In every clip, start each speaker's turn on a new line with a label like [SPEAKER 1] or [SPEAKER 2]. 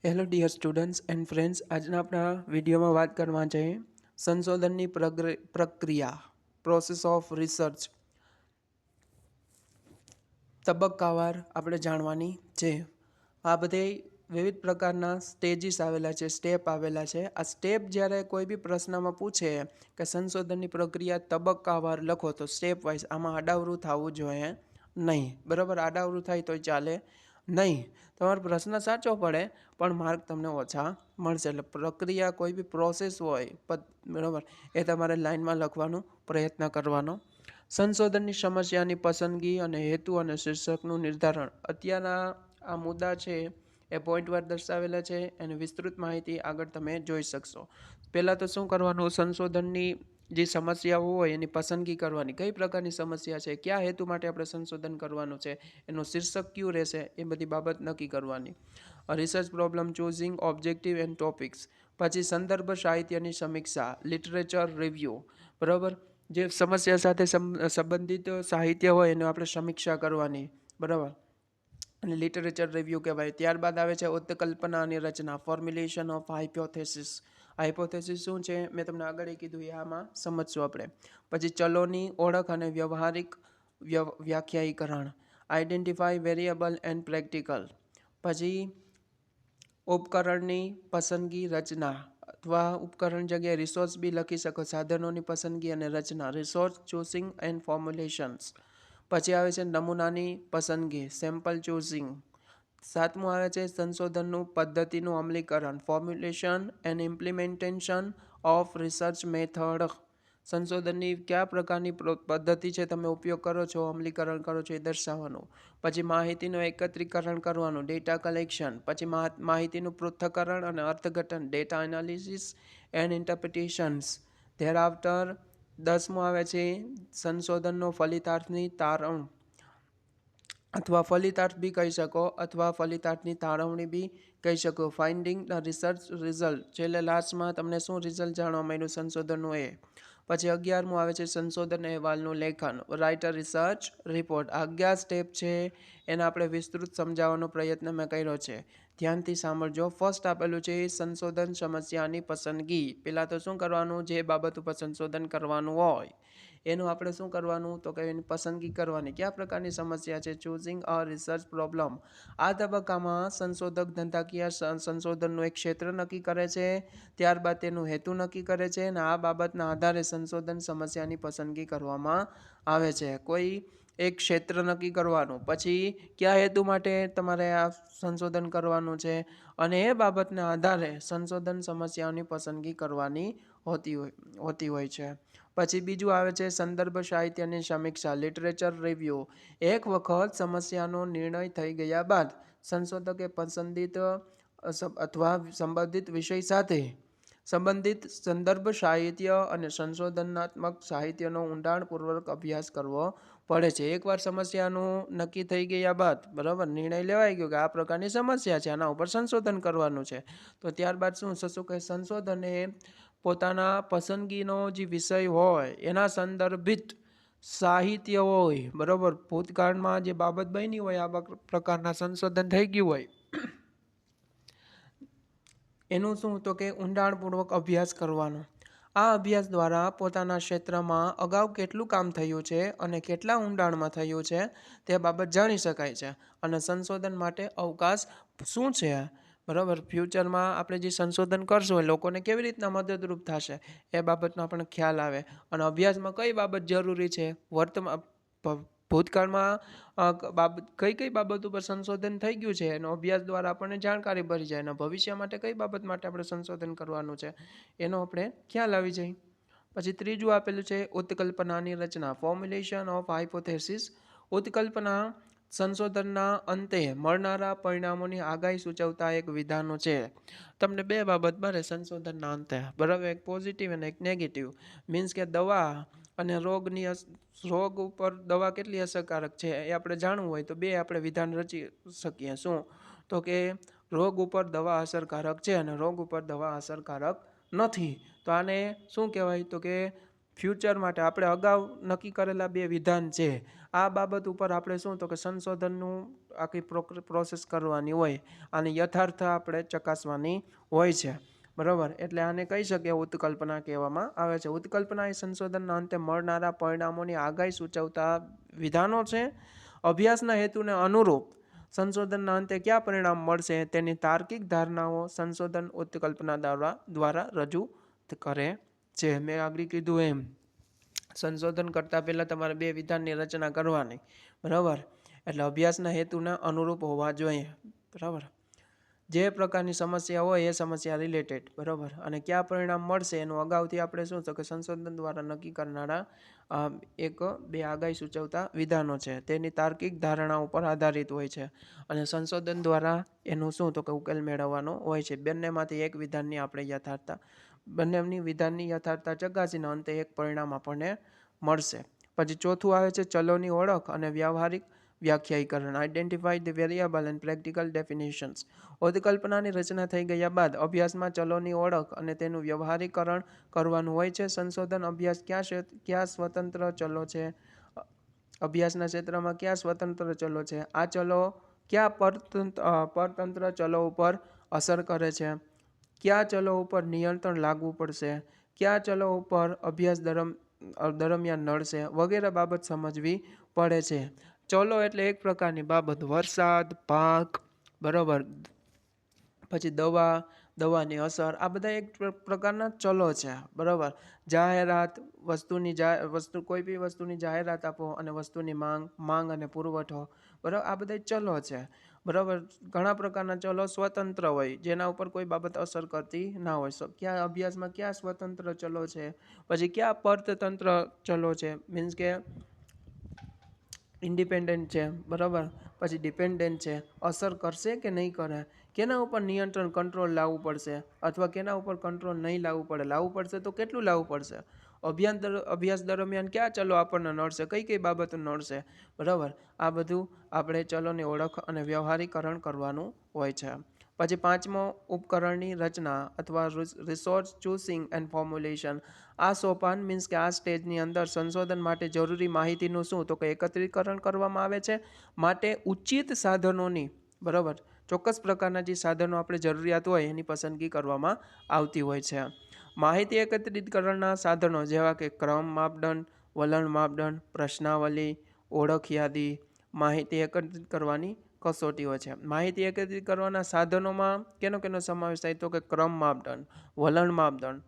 [SPEAKER 1] Hello dear students and friends, આજના આપણા વિડીયોમાં વાત કરવા જઈએ સંશોધનની પ્રક્રિયા, પ્રોસેસ ઓફ રિસર્ચ, તબક્કાવાર આપણે જાણવાની છે. આ બધે વિવિધ પ્રકારના સ્ટેજીસ આવેલા છે, સ્ટેપ આવેલા છે. આ સ્ટેપ જ્યારે કોઈ બી પ્રશ્નમાં પૂછે કે સંશોધનની પ્રક્રિયા તબક્કાવાર લખો તો સ્ટેપ વાઇઝ, આમાં આડાવરું થવું જોઈએ નહીં. બરાબર, આડાવરું થાય તો ચાલે નહીં. તમારો પ્રશ્ન સાચો પડે પણ માર્ક તમને ઓછા મળશે. એટલે પ્રક્રિયા, કોઈ બી પ્રોસેસ હોય બરાબર, એ તમારે લાઇનમાં લખવાનો પ્રયત્ન કરવાનો. સંશોધનની સમસ્યાની પસંદગી અને હેતુ અને શીર્ષકનું નિર્ધારણ. અત્યારના આ મુદ્દા છે એ પોઈન્ટવાર દર્શાવેલા છે. એની વિસ્તૃત માહિતી આગળ તમે જોઈ શકશો. પહેલાં તો શું કરવાનું, સંશોધનની જે સમસ્યાઓ હોય એની પસંદગી કરવાની. કઈ પ્રકારની સમસ્યા છે, કયા હેતુ માટે આપણે સંશોધન કરવાનું છે, એનું શીર્ષક કયું રહેશે, એ બધી બાબત નક્કી કરવાની. Research problem choosing objective and topics. પછી સંદર્ભ સાહિત્યની સમીક્ષા, લિટરેચર રિવ્યૂ. બરાબર, જે સમસ્યા સાથે સંબંધિત સાહિત્ય હોય એનો આપણે સમીક્ષા કરવાની. બરાબર, અને લિટરેચર રિવ્યૂ કહેવાય. ત્યારબાદ આવે છે ઉત્કલ્પના અને રચના, ફોર્મ્યુલેશન ઓફ હાઇપોથેસિસ. હાઇપોથેસિસ શું છે મેં તમને આગળ કીધું, એ આમાં સમજશું આપણે. પછી ચલોની ઓળખ અને વ્યવહારિક વ્યાખ્યાયીકરણ, આઈડેન્ટિફાઈ વેરિયેબલ એન્ડ પ્રેક્ટિકલ. પછી ઉપકરણની પસંદગી, રચના, અથવા ઉપકરણ જગ્યાએ રિસોર્સ બી લખી શકો. સાધનોની પસંદગી અને રચના, રિસોર્સ ચૂઝિંગ એન્ડ ફોર્મ્યુલેશન્સ. પછી આવે છે નમૂનાની પસંદગી, સેમ્પલ ચૂઝિંગ. સાતમું આવે છે સંશોધનનું પદ્ધતિનું અમલીકરણ, formulation and implementation of research method. સંશોધનની કયા પ્રકારની પદ્ધતિ છે તમે ઉપયોગ કરો છો, અમલીકરણ કરો છો, એ દર્શાવવાનું. પછી માહિતીનું એકત્રીકરણ કરવાનું, ડેટા કલેક્શન. પછી માહિતીનું પૃથ્થકરણ અને અર્થઘટન, ડેટા એનાલિસિસ એન્ડ ઇન્ટરપ્રિટેશન્સ. ધેરાફ્ટર 10મું આવે છે સંશોધનનો ફલિતાર્થની તારણ, અથવા ફલિતાર્થ બી કહી શકો, અથવા ફલિતાર્થની તારવણી બી કહી શકો. ફાઇન્ડિંગ ધ રિસર્ચ રિઝલ્ટ, છેલ્લે લાસ્ટમાં તમને શું રિઝલ્ટ જાણવા મળ્યું સંશોધનનું એ. પછી 11મું આવે છે સંશોધન અહેવાલનું લેખન, રાઇટ અ રિસર્ચ રિપોર્ટ. આ 11 સ્ટેપ છે એને આપણે વિસ્તૃત સમજાવવાનો પ્રયત્ન મેં કર્યો છે. ધ્યાનથી સાંભળજો. ફર્સ્ટ આપેલું છે સંશોધન સમસ્યાની પસંદગી. પહેલાં તો શું કરવાનું, જે બાબત ઉપર સંશોધન કરવાનું હોય એનું આપણે શું કરવાનું, તો કે એની પસંદગી કરવાની. કયા પ્રકારની સમસ્યા છે, ચૂઝિંગ અ રિસર્ચ પ્રોબ્લેમ. આ તબક્કામાં સંશોધક ધંધાકીય સંશોધનનું એક ક્ષેત્ર નક્કી કરે છે. ત્યારબાદ તેનું હેતુ નક્કી કરે છે અને આ બાબતના આધારે સંશોધન સમસ્યાની પસંદગી કરવામાં આવે છે. કોઈ એક ક્ષેત્ર નક્કી કરવાનું, પછી કયા હેતુ માટે તમારે આ સંશોધન કરવાનું છે, અને એ બાબતના આધારે સંશોધન સમસ્યાઓની પસંદગી કરવાની હોતી હોય છે. પછી બીજું આવે છે સંદર્ભ સાહિત્યની સમીક્ષા, લિટરેચર રિવ્યૂ. એક વખત સમસ્યાનો નિર્ણય થઈ ગયા બાદ સંશોધકે પસંદિત અથવા સંબંધિત વિષય સાથે સંબંધિત સંદર્ભ સાહિત્ય અને સંશોધનાત્મક સાહિત્યનો ઊંડાણપૂર્વક અભ્યાસ કરવો પડે છે. એકવાર સમસ્યાનું નક્કી થઈ ગયા બાદ, બરાબર, નિર્ણય લેવાઈ ગયો કે આ પ્રકારની સમસ્યા છે, આના ઉપર સંશોધન કરવાનું છે, તો ત્યારબાદ શું થશે કે સંશોધને પોતાના પસંદગીનો જે વિષય હોય એના સંદર્ભિત સાહિત્ય હોય, બરાબર, ભૂતકાળમાં જે બાબત બની હોય, આ પ્રકારના સંશોધન થઈ ગયું હોય એનું શું, તો કે ઊંડાણપૂર્વક અભ્યાસ કરવાનો. આ અભ્યાસ દ્વારા પોતાના ક્ષેત્રમાં અગાઉ કેટલું કામ થયું છે અને કેટલા ઊંડાણમાં થયું છે તે બાબત જાણી શકાય છે. અને સંશોધન માટે અવકાશ શું છે, બરાબર, ફ્યુચરમાં આપણે જે સંશોધન કરશું એ લોકોને કેવી રીતના મદદરૂપ થશે એ બાબતનો આપણને ખ્યાલ આવે. અને અભ્યાસમાં કઈ બાબત જરૂરી છે, ભૂતકાળમાં કઈ કઈ બાબત ઉપર સંશોધન થઈ ગયું છે એનો અભ્યાસ દ્વારા આપણને જાણકારી ભરી જાય. અને ભવિષ્ય માટે કઈ બાબત માટે આપણે સંશોધન કરવાનું છે એનો આપણે ખ્યાલ આવી જાય. પછી ત્રીજું આપેલું છે ઉત્કલ્પનાની રચના, ફોર્મ્યુલેશન ઓફ હાઇપોથેસિસ. ઉત્કલ્પના સંશોધનના અંતે મળનારા પરિણામોની આગાહી સૂચવતા એક વિધાનો છે. તમને બે બાબત મળે સંશોધનના અંતે, બરાબર, એક પોઝિટિવ અને એક નેગેટિવ. મીન્સ કે દવા અને રોગ ઉપર દવા કેટલી અસરકારક છે એ આપણે જાણવું હોય તો બે આપણે વિધાન રચી શકીએ. શું, તો કે રોગ ઉપર દવા અસરકારક છે અને રોગ ઉપર દવા અસરકારક નથી. તો આને શું કહેવાય, તો કે ફ્યુચર માટે આપણે અગાઉ નક્કી કરેલા 2 વિધાન છે, આ બાબત ઉપર આપણે શું તો કે સંશોધનનું આખી પ્રોસેસ કરવાની હોય અને યથાર્થ આપણે ચકાસવાની હોય છે, બરાબર. એટલે આને કહી શકીએ ઉત્કલ્પના કહેવામાં આવે છે. ઉત્કલ્પના એ સંશોધનના અંતે મળનારા પરિણામોની આગાહી સૂચવતા વિધાનો છે. અભ્યાસના હેતુને અનુરૂપ સંશોધનના અંતે કયા પરિણામ મળશે તેની તાર્કિક ધારણાઓ સંશોધન ઉત્કલ્પના દ્વારા રજૂ કરે છે. મેં આગળ કીધું એમ સંશોધન કરતાં પહેલાં તમારે 2 વિધાનની રચના કરવાની, બરાબર. એટલે અભ્યાસના હેતુના અનુરૂપ હોવા જોઈએ, બરાબર. જે પ્રકારની સમસ્યા હોય એ સમસ્યા રિલેટેડ, બરાબર. અને કયા પરિણામ મળશે એનું અગાઉથી આપણે શું તો કે સંશોધન દ્વારા નક્કી કરનારા 1-2 આગાહી સૂચવતા વિધાનો છે તેની તાર્કિક ધારણા ઉપર આધારિત હોય છે અને સંશોધન દ્વારા એનું શું તો કે ઉકેલ મેળવવાનો હોય છે. બંનેમાંથી એક વિધાનની આપણે બંનેની વિધાનની યથાર્થતા ચકાસીને અંતે એક પરિણામ આપણને મળશે. પછી ચોથું આવે છે ચલોની ઓળખ અને વ્યવહારિક વ્યાખ્યાયીકરણ. Identify the variable and practical definitions. ઉત્કલ્પનાની રચના થઈ ગયા બાદ અભ્યાસમાં ચલોની ઓળખ અને તેનું વ્યવહારીકરણ કરવાનું હોય છે. સંશોધન અભ્યાસ ક્યાં સ્વતંત્ર ચલો છે, અભ્યાસના ક્ષેત્રમાં કયા સ્વતંત્ર ચલો છે, આ ચલો કયા પરતંત્ર ચલો ઉપર અસર કરે છે, કયા ચલો ઉપર નિયંત્રણ લાગવું પડશે, કયા ચલો ઉપર અભ્યાસ દરમિયાન નડશે વગેરે બાબત સમજવી પડે છે. ચલો એટલે એક પ્રકારની બાબત, વરસાદ, પાક, બરાબર, પછી દવાની અસર, આ બધા એક પ્રકારના ચલો છે, બરાબર. જાહેરાત, કોઈ બી વસ્તુની જાહેરાત આપો અને વસ્તુની માંગ અને પુરવઠો, બરાબર, આ બધા ચલો છે, બરાબર. ઘણા પ્રકારના ચલો સ્વતંત્ર હોય જેના ઉપર કોઈ બાબત અસર કરતી ના હોય. ક્યાં અભ્યાસમાં ક્યાં સ્વતંત્ર ચલો છે, પછી ક્યાં પરતંત્ર ચલો છે, મીન્સ કે ઇન્ડિપેન્ડન્ટ છે, બરાબર, પછી ડિપેન્ડન્ટ છે, અસર કરશે કે નહીં કરે, કેના ઉપર નિયંત્રણ કંટ્રોલ લાવવું પડશે અથવા કેના ઉપર કંટ્રોલ નહીં લાવવું પડશે તો કેટલું લાવવું પડશે, અભ્યાસ દરમિયાન કયા ચલો આપણને નડશે, કઈ બાબતો નડશે, બરાબર. આ બધું આપણે ચલોની ઓળખ અને વ્યવહારીકરણ કરવાનું હોય છે. પછી 5મો ઉપકરણની રચના અથવા રિસોર્સ ચૂઝિંગ એન્ડ ફોર્મ્યુલેશન. આ સોપાન મીન્સ કે આ સ્ટેજની અંદર સંશોધન માટે જરૂરી માહિતીનું શું તો કે એકત્રીકરણ કરવામાં આવે છે. માટે ઉચિત સાધનોની, બરાબર, ચોક્કસ પ્રકારના જે સાધનો આપણે જરૂરિયાત હોય એની પસંદગી કરવામાં આવતી હોય છે. માહિતી એકત્રીકરણના સાધનો જેવા કે ક્રમ માપદંડ, વલણ માપદંડ, પ્રશ્નાવલી, ઓળખ યાદી, માહિતી એકત્રિત કરવાની કસોટીઓ છે. માહિતી એકત્રિત કરવાના સાધનોમાં કેનો સમાવેશ થાય તો કે ક્રમ માપદંડ, વલણ માપદંડ,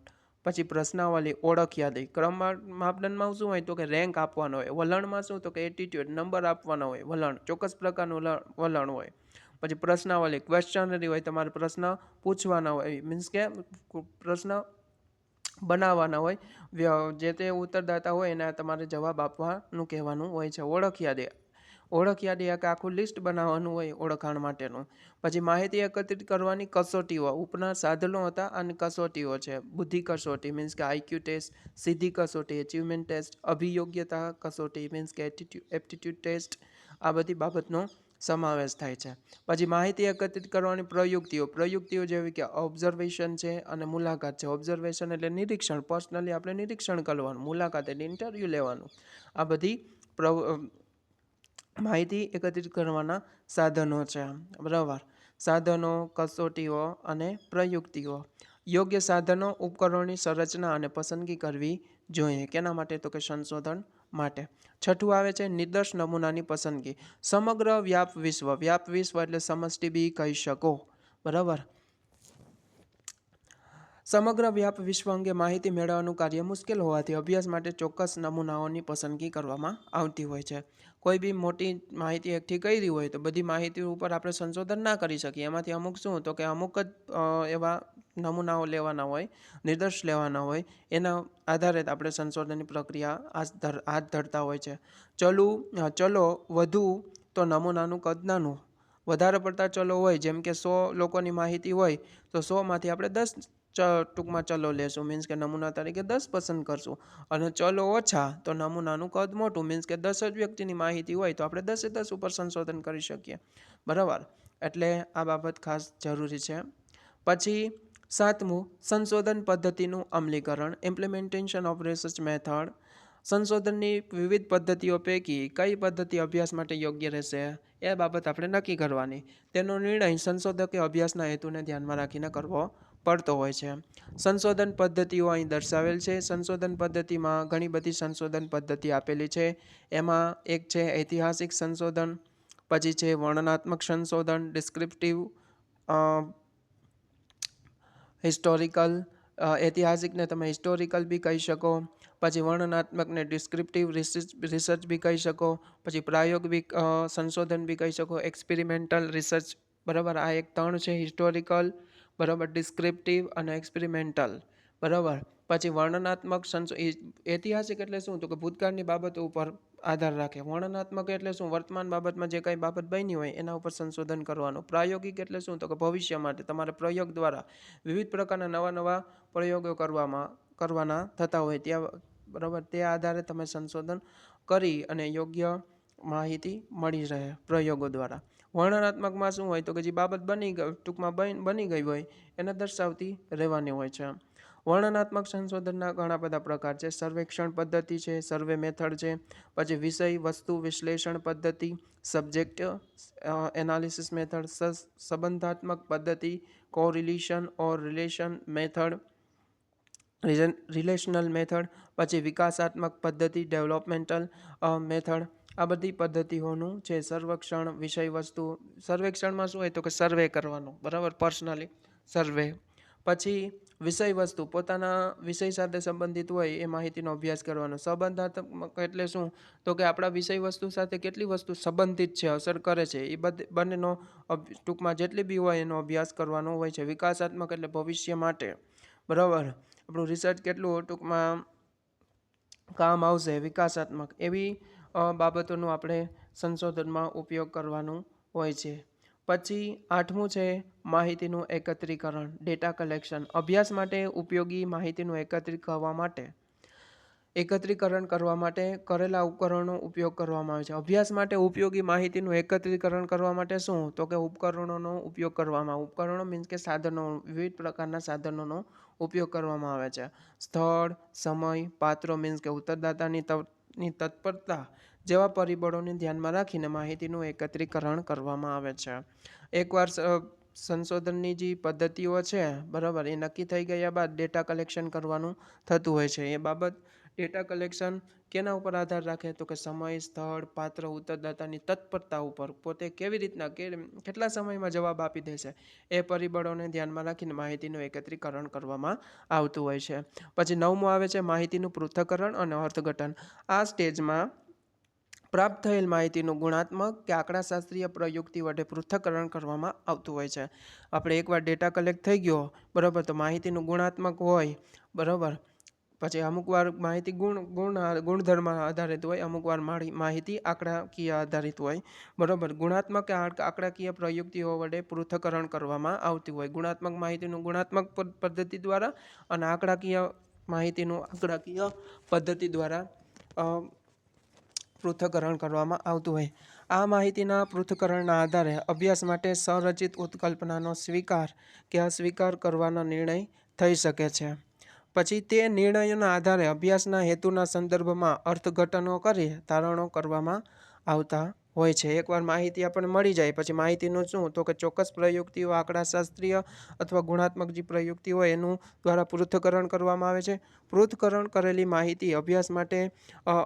[SPEAKER 1] પછી પ્રશ્નાવલી, ઓળખ યાદી. ક્રમ માપદંડમાં શું હોય તો કે રેન્ક આપવાનો હોય, વલણમાં શું તો કે એટીટ્યુડ, નંબર આપવાનો હોય, વલણ ચોક્કસ પ્રકારનું વલણ હોય. પછી પ્રશ્નાવલી, ક્વેશ્ચનરી હોય, તમારે પ્રશ્ન પૂછવાના હોય, મીન્સ કે પ્રશ્ન બનાવવાના હોય, જે તે ઉત્તરદાતા હોય એને તમારે જવાબ આપવાનું કહેવાનું હોય છે. ઓળખ યાદી આખું લિસ્ટ બનાવવાનું હોય ઓળખાણ માટેનું. પછી માહિતી એકત્રિત કરવાની કસોટીઓ, ઉપના સાધનો હતા અને કસોટીઓ છે. બુદ્ધિ કસોટી મીન્સ કે આઈક્યુ ટેસ્ટ, સિદ્ધિ કસોટી, અચીવમેન્ટ ટેસ્ટ, અભિયોગ્યતા કસોટી મીન્સ કે એપ્ટિટ્યૂડ ટેસ્ટ, આ બધી બાબતનો સમાવેશ થાય છે. પછી માહિતી એકત્રિત કરવાની પ્રયુક્તિઓ જેવી કે ઓબ્ઝર્વેશન છે અને મુલાકાત છે. ઓબ્ઝર્વેશન એટલે નિરીક્ષણ, પર્સનલી આપણે નિરીક્ષણ કરવાનું, મુલાકાત એટલે ઇન્ટરવ્યૂ લેવાનું. આ બધી માહિતી એકત્રિત કરવાના સાધનો છે, બરાબર. સાધનો, કસોટીઓ અને પ્રયુક્તિઓ. યોગ્ય સાધનો ઉપકરણોની સંરચના અને પસંદગી કરવી જોઈએ. કેના માટે તો કે સંશોધન માટે. 6થું આવે છે નિર્દોષ નમૂનાની પસંદગી. સમગ્ર વ્યાપ વિશ્વ એટલે સમષ્ટિ બી કહી શકો, બરાબર. સમગ્ર વ્યાપ વિશ્વ અંગે માહિતી મેળવવાનું કાર્ય મુશ્કેલ હોવાથી અભ્યાસ માટે ચોક્કસ નમૂનાઓની પસંદગી કરવામાં આવતી હોય છે. કોઈ બી મોટી માહિતી એકઠી કરી હોય તો બધી માહિતી ઉપર આપણે સંશોધન ના કરી શકીએ. એમાંથી અમુક શું તો કે અમુક જ એવા નમૂનાઓ લેવાના હોય, નિર્દોષ લેવાના હોય, એના આધારે આપણે સંશોધનની પ્રક્રિયા હાથ ધરતા હોય છે. ચલો વધુ તો નમૂનાનું કદ નાનું. વધારે પડતા ચલો હોય જેમ કે 100 લોકોની માહિતી હોય તો 100માંથી આપણે 10 ટૂંકમાં ચલો લેશું, મીન્સ કે નમૂના તરીકે 10 પસંદ કરશું. અને ચલો ઓછા તો નમૂનાનું કદ મોટું, મીન્સ કે 10 જ વ્યક્તિની માહિતી હોય તો આપણે 10 ઉપર સંશોધન કરી શકીએ, બરાબર. એટલે આ બાબત ખાસ જરૂરી છે. પછી સાતમું, સંશોધન પદ્ધતિનું અમલીકરણ, ઇમ્પ્લિમેન્ટેશન ઓફ રિસર્ચ મેથડ. સંશોધનની વિવિધ પદ્ધતિઓ પૈકી કઈ પદ્ધતિ અભ્યાસ માટે યોગ્ય રહેશે એ બાબત આપણે નક્કી કરવાની. તેનો નિર્ણય સંશોધકે અભ્યાસના હેતુને ધ્યાનમાં રાખીને કરવો પડતો હોય છે. સંશોધન પદ્ધતિઓ અહીં દર્શાવેલ છે. સંશોધન પદ્ધતિમાં ઘણી બધી સંશોધન પદ્ધતિ આપેલી છે. એમાં એક છે ઐતિહાસિક સંશોધન, પછી છે વર્ણનાત્મક સંશોધન, ડિસ્ક્રિપ્ટિવ, હિસ્ટોરિકલ. ઐતિહાસિકને તમે હિસ્ટોરિકલ બી કહી શકો, પછી વર્ણનાત્મકને ડિસ્ક્રિપ્ટિવ રિસર્ચ બી કહી શકો, પછી પ્રાયોગિક સંશોધન બી કહી શકો, એક્સપેરિમેન્ટલ રિસર્ચ. બરાબર, આ એક ત્રણ છે, હિસ્ટોરિકલ, બરાબર, ડિસ્ક્રિપ્ટિવ અને એક્સપેરિમેન્ટલ. બરાબર, પછી વર્ણનાત્મક ઐતિહાસિક એટલે શું, તો કે ભૂતકાળની બાબતો ઉપર આધાર રાખે. વર્ણનાત્મક એટલે શું, વર્તમાન બાબતમાં જે કંઈ બાબત બની હોય એના ઉપર સંશોધન કરવાનું. પ્રાયોગિક એટલે શું, તો કે ભવિષ્ય માટે તમારે પ્રયોગ દ્વારા વિવિધ પ્રકારના નવા નવા પ્રયોગો કરવાના થતા હોય ત્યાં, બરાબર, તે આધારે તમે સંશોધન કરી અને યોગ્ય માહિતી મળી રહે પ્રયોગો દ્વારા. વર્ણનાત્મકમાં શું હોય, તો કે જે બાબત ટૂંકમાં બની ગઈ હોય એને દર્શાવતી રહેવાની હોય છે. વર્ણનાત્મક સંશોધનના ઘણા બધા પ્રકાર છે. સર્વેક્ષણ પદ્ધતિ છે, સર્વે મેથડ છે, પછી વિષય વસ્તુ વિશ્લેષણ પદ્ધતિ, સબ્જેક્ટ એનાલિસિસ મેથડ, સંબંધાત્મક પદ્ધતિ, કોરિલેશન ઓર રિલેશન મેથડ, રિલેશનલ મેથડ, પછી વિકાસાત્મક પદ્ધતિ, ડેવલપમેન્ટલ મેથડ. આ બધી પદ્ધતિઓનું છે સર્વેક્ષણ, વિષય વસ્તુ. સર્વેક્ષણમાં શું હોય, તો કે સર્વે કરવાનું, બરાબર, પર્સનલી સર્વે. પછી વિષય વસ્તુ પોતાના વિષય સાથે સંબંધિત હોય એ માહિતીનો અભ્યાસ કરવાનો. સંબંધાત્મક એટલે શું, તો કે આપણા વિષય વસ્તુ સાથે કેટલી વસ્તુ સંબંધિત છે, અસર કરે છે, એ બંનેનો ટૂંકમાં જેટલી બી હોય એનો અભ્યાસ કરવાનો હોય છે. વિકાસાત્મક એટલે ભવિષ્ય માટે, બરાબર, આપણું રિસર્ચ કેટલું ટૂંકમાં કામ આવશે, વિકાસાત્મક એવી બાબતોનું આપણે સંશોધનમાં ઉપયોગ કરવાનું હોય છે. પછી આઠમું છે માહિતીનું એકત્રીકરણ, ડેટા કલેક્શન. અભ્યાસ માટે ઉપયોગી માહિતીનું એકત્રીકરણ કરવા માટે કરેલા ઉપકરણોનો ઉપયોગ કરવામાં આવે છે. અભ્યાસ માટે ઉપયોગી માહિતીનું એકત્રીકરણ કરવા માટે શું, તો કે ઉપકરણોનો ઉપયોગ કરવામાં. ઉપકરણો મીન્સ કે સાધનો, વિવિધ પ્રકારના સાધનોનો ઉપયોગ કરવામાં આવે છે. સ્થળ, સમય, પાત્રો મીન્સ કે ઉત્તરદાતાની તત્પરતા જેવા પરિબળોને ધ્યાનમાં રાખીને માહિતીનું એકત્રીકરણ કરવામાં આવે છે. એકવાર સંશોધનની જે પદ્ધતિઓ છે, બરાબર, એ નક્કી થઈ ગયા બાદ ડેટા કલેક્શન કરવાનું થતું હોય છે. એ બાબત ડેટા કલેક્શન કેના ઉપર આધાર રાખે, તો કે સમય, સ્થળ, પાત્ર, ઉત્તરદાતાની તત્પરતા ઉપર. પોતે કેવી રીતના કેટલા સમયમાં જવાબ આપી દેશે એ પરિબળોને ધ્યાનમાં રાખીને માહિતીનું એકત્રીકરણ કરવામાં આવતું હોય છે. પછી નવમું આવે છે માહિતીનું પૃથ્થકરણ અને અર્થઘટન. આ સ્ટેજમાં પ્રાપ્ત થયેલ માહિતીનું ગુણાત્મક કે આંકડાશાસ્ત્રીય પ્રયુક્તિ વડે પૃથ્થકરણ કરવામાં આવતું હોય છે. આપણે એકવાર ડેટા કલેક્ટ થઈ ગયો, બરાબર, તો માહિતીનું ગુણાત્મક હોય, બરાબર, પછી અમુક વાર માહિતી ગુણધર્મ આધારિત હોય, અમુક વાર માહિતી આંકડાકીય આધારિત હોય, બરાબર. ગુણાત્મક કે આંકડાકીય પ્રયુક્તિઓ વડે પૃથ્થકરણ કરવામાં આવતી હોય. ગુણાત્મક માહિતીનું ગુણાત્મક પદ્ધતિ દ્વારા અને આંકડાકીય માહિતીનું આંકડાકીય પદ્ધતિ દ્વારા પૃથ્થકરણ કરવામાં આવતું હોય. આ માહિતીના પૃથ્થકરણના આધારે અભ્યાસ માટે સંરચિત ઉત્કલ્પનાનો સ્વીકાર કે અસ્વીકાર કરવાનો નિર્ણય થઈ શકે છે. પછી તે નિર્ણયોના આધારે અભ્યાસના હેતુના સંદર્ભમાં અર્થઘટનો કરી તારણો કરવામાં આવતા હોય છે. એકવાર માહિતી આપણને મળી જાય પછી માહિતીનું શું, તો કે ચોક્કસ પ્રયુક્તિઓ આંકડાશાસ્ત્રીય અથવા ગુણાત્મક જે પ્રયુક્તિ હોય એનું દ્વારા પૃથ્થકરણ કરવામાં આવે છે. પૃથ્થકરણ કરેલી માહિતી અભ્યાસ માટે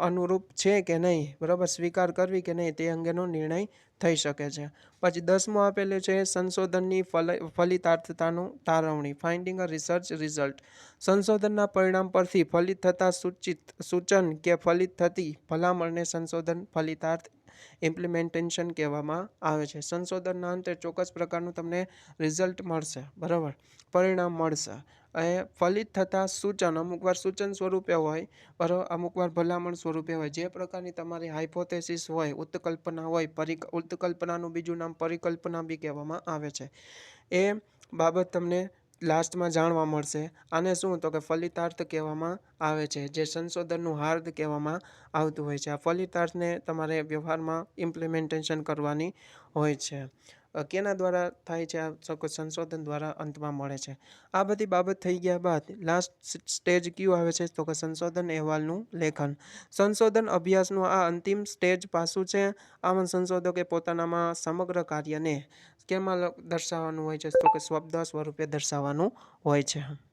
[SPEAKER 1] અનુરૂપ છે કે નહીં, બરાબર, સ્વીકાર કરવી કે નહીં, તે અંગેનો નિર્ણય થઈ શકે છે. પછી 10મું આપેલું છે સંશોધનની ફલિતાર્થતાનું તારવણી, ફાઇન્ડિંગ અ રિસર્ચ રિઝલ્ટ. સંશોધનના પરિણામ પરથી ફલિત થતા સૂચન કે ફલિત થતી ભલામણને સંશોધન ફલિતાર્થ, ઇમ્પ્લિમેન્ટેશન કહેવામાં આવે છે. સંશોધનના અંતે ચોક્કસ પ્રકારનું તમને રિઝલ્ટ મળશે, બરાબર, પરિણામ મળશે. એ ફલિત થતા સૂચન અમુક વાર સૂચન સ્વરૂપે હોય, બરાબર, અમુક વાર ભલામણ સ્વરૂપે હોય. જે પ્રકારની તમારી હાઇપોથેસિસ હોય, ઉત્કલ્પના હોય, ઉત્કલ્પનાનું બીજું નામ પરિકલ્પના બી કહેવામાં આવે છે, એ બાબત તમને લાસ્ટમાં જાણવા મળશે. આને શું, તો કે ફલિતાર્થ કહેવામાં આવે છે, જે સંશોધનનું હાર્દ કહેવામાં આવતું હોય છે. આ ફલિતાર્થને તમારે વ્યવહારમાં ઇમ્પ્લિમેન્ટેશન કરવાની હોય છે. કેના દ્વારા થાય છે? આ કોઈ સંશોધન દ્વારા અંતમાં મળે છે. આ બધી બાબત થઈ ગયા બાદ લાસ્ટ સ્ટેજ કયું આવે છે? તો કે સંશોધન અહેવાલનું લેખન. સંશોધન અભ્યાસનું આ અંતિમ સ્ટેજ પાસું છે. આમાં સંશોધકે પોતાનામાં સમગ્ર કાર્યને કેમાં દર્શાવવાનું હોય છે? તો કે શબ્દ સ્વરૂપે દર્શાવવાનું હોય છે.